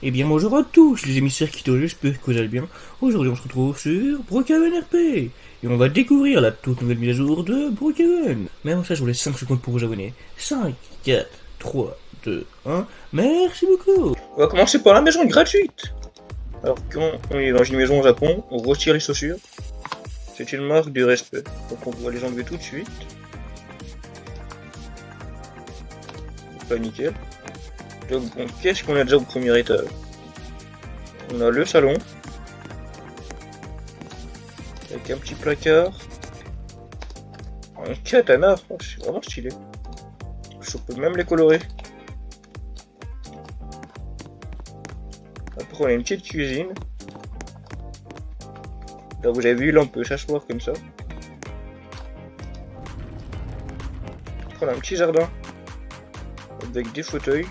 Eh bien bonjour à tous les émissaires Kito, j'espère que vous allez bien. Aujourd'hui on se retrouve sur Brookhaven RP. Et on va découvrir la toute nouvelle mise à jour de Brookhaven. Mais avant ça je vous laisse 5 secondes pour vous abonner. 5, 4, 3, 2, 1. Merci beaucoup. On va commencer par la maison gratuite. Alors quand on est dans une maison au Japon, on retire les chaussures. C'est une marque de respect. Donc on va les enlever tout de suite. Pas nickel. Donc bon, qu'est-ce qu'on a déjà au premier étage? On a le salon. Avec un petit placard. Un katana, oh, c'est vraiment stylé. Je peux même les colorer. Après on a une petite cuisine. Là vous avez vu, là on peut s'asseoir comme ça. Après on a un petit jardin. Avec des fauteuils.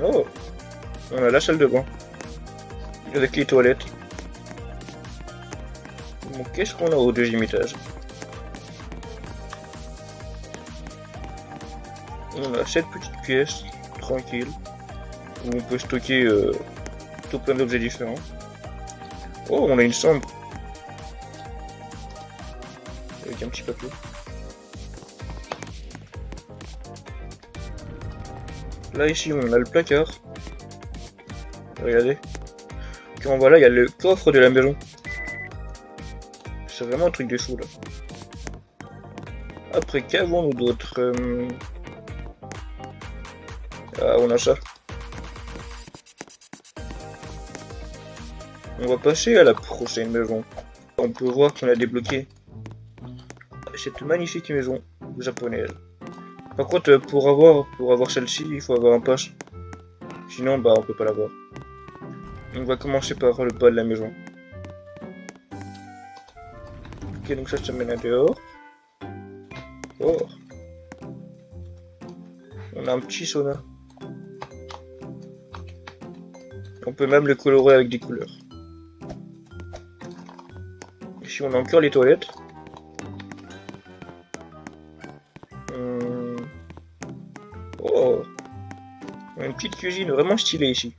Oh, on a la salle de bain. Avec les toilettes. Bon, qu'est-ce qu'on a au deuxième étage? On a cette petite pièce, tranquille, où on peut stocker tout plein d'objets différents. Oh, on a une chambre. Avec un petit papier. Là ici on a le placard. Regardez. Quand voilà, il y a le coffre de la maison. C'est vraiment un truc de fou là. Après, qu'avons-nous d'autre Ah, on a ça. On va passer à la prochaine maison. On peut voir qu'on a débloqué cette magnifique maison japonaise. Par contre, pour avoir celle-ci, il faut avoir un pass. Sinon, bah, on peut pas l'avoir. On va commencer par le bas de la maison. Ok, donc ça mène à dehors. Oh. On a un petit sauna. On peut même le colorer avec des couleurs. Ici, on a encore les toilettes. Oh. On a une petite cuisine vraiment stylée ici.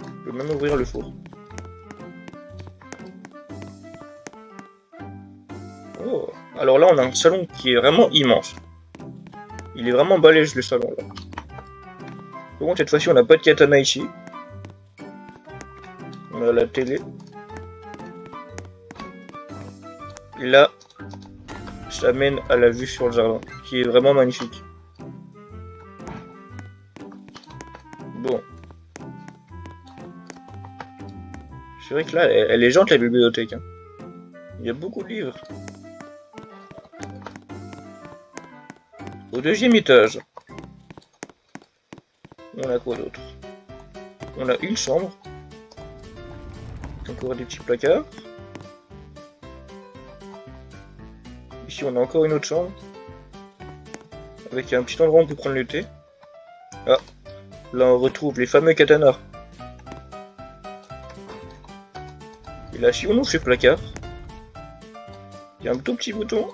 On peut même ouvrir le four. Oh. Alors là, on a un salon qui est vraiment immense. Il est vraiment balèze le salon là. Par contre, cette fois-ci, on n'a pas de katana ici. On a la télé. Et là, ça mène à la vue sur le jardin, qui est vraiment magnifique. Bon. C'est vrai que là, elle est gentille la bibliothèque. Hein. Il y a beaucoup de livres. Au deuxième étage, on a quoi d'autre? On a une chambre. Encore des petits placards. Ici, on a encore une autre chambre. Avec un petit endroit où on peut prendre le thé. Ah, là on retrouve les fameux katanas. Et là, si on ouvre ce placard, il y a un tout petit bouton.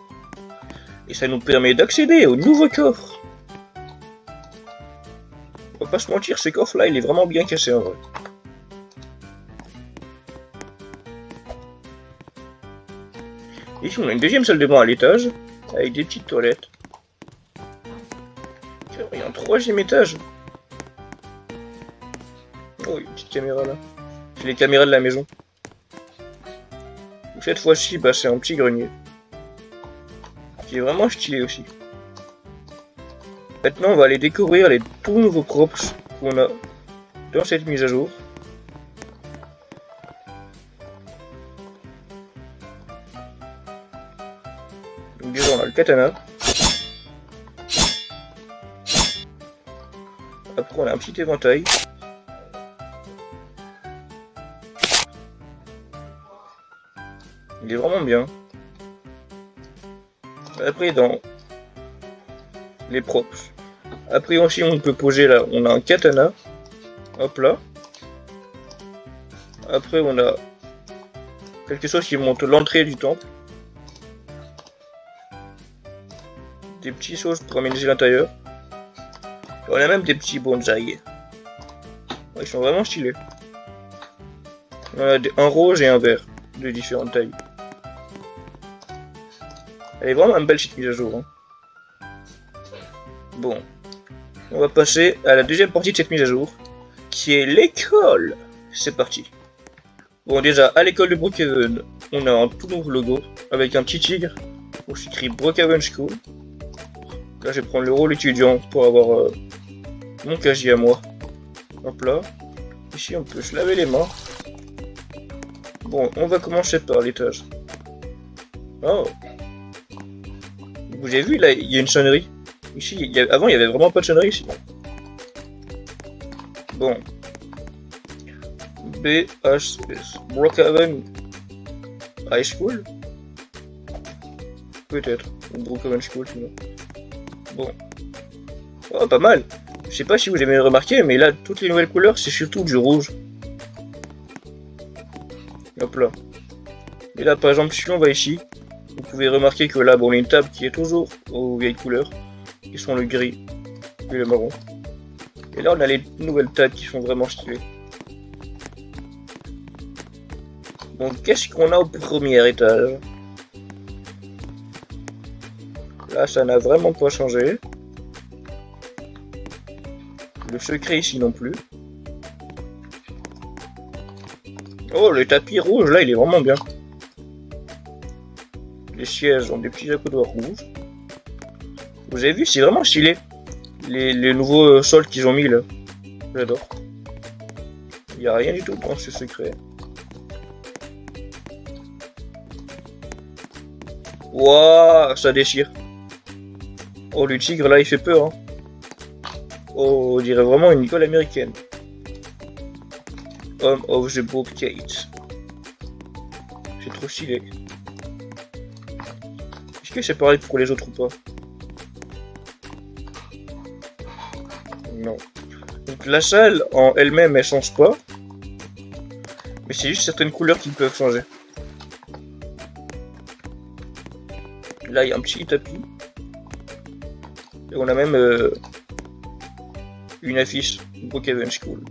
Et ça nous permet d'accéder au nouveau coffre. On va pas se mentir, ce coffre là il est vraiment bien cassé en vrai. Ici on a une deuxième salle de bain à l'étage, avec des petites toilettes. Il y a un troisième étage. Oh, une petite caméra là. C'est les caméras de la maison. Cette fois-ci, bah, c'est un petit grenier. Qui est vraiment stylé aussi. Maintenant, on va aller découvrir les tout nouveaux props qu'on a dans cette mise à jour. Donc déjà, on a le katana. Après, on a un petit éventail. Il est vraiment bien. Après, dans les props. Après aussi, on peut poser là. On a un katana. Hop là. Après, on a quelque chose qui montre l'entrée du temple. des petites choses pour aménager l'intérieur. On a même des petits bonsaïs. Ils sont vraiment stylés. On a un rouge et un vert de différentes tailles. Elle est vraiment une belle petite mise à jour. Hein. Bon, on va passer à la deuxième partie de cette mise à jour, qui est l'école. C'est parti. Bon, déjà, à l'école de Brookhaven, on a un tout nouveau logo avec un petit tigre où c'est écrit Brookhaven School. Là, je vais prendre le rôle étudiant pour avoir mon casier à moi. Hop là. Ici, on peut se laver les mains. Bon, on va commencer par l'étage. Oh. Vous avez vu, là, il y a une sonnerie. Ici, avant, il y avait vraiment pas de sonnerie ici. Bon. BHS. Brookhaven High School. Peut-être. Brookhaven School, sinon. Bon. Oh, pas mal. Je sais pas si vous avez remarqué, mais là, toutes les nouvelles couleurs, c'est surtout du rouge. Hop là. Et là, par exemple, si on va ici, vous pouvez remarquer que là, bon, on a une table qui est toujours aux vieilles couleurs, qui sont le gris et le marron. Et là, on a les nouvelles tables qui sont vraiment stylées. Bon, qu'est-ce qu'on a au premier étage? Là, ça n'a vraiment pas changé. Le secret ici non plus. Oh, le tapis rouge, là, il est vraiment bien. Les sièges ont des petits accoudoirs rouges. Vous avez vu, c'est vraiment stylé. Les nouveaux sols qu'ils ont mis, là. J'adore. Il n'y a rien du tout dans ce secret. Waouh, ça déchire. Oh, le tigre, là, il fait peur, hein. Oh, on dirait vraiment une école américaine. Home of the Bobcats. C'est trop stylé. Est-ce que c'est pareil pour les autres ou pas? Non. Donc la salle en elle-même, elle change pas. Mais c'est juste certaines couleurs qui peuvent changer. Là, il y a un petit tapis. Et on a même une affiche Brookhaven School.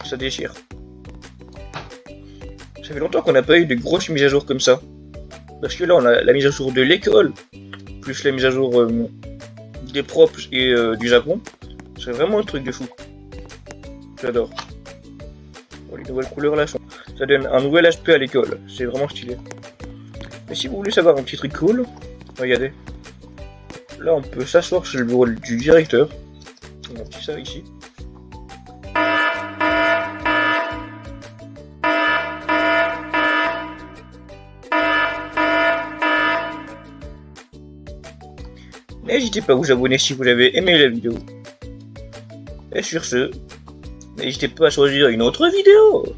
Ça déchire. Ça fait longtemps qu'on n'a pas eu de grosses mises à jour comme ça. Parce que là, on a la mise à jour de l'école, plus la mise à jour des profs et du Japon. C'est vraiment un truc de fou. J'adore. Bon, les nouvelles couleurs là, ça donne un nouvel aspect à l'école. C'est vraiment stylé. Mais si vous voulez savoir un petit truc cool, regardez. Là, on peut s'asseoir sur le bureau du directeur. On a un petit ça ici. N'hésitez pas à vous abonner si vous avez aimé la vidéo. Et sur ce, n'hésitez pas à choisir une autre vidéo.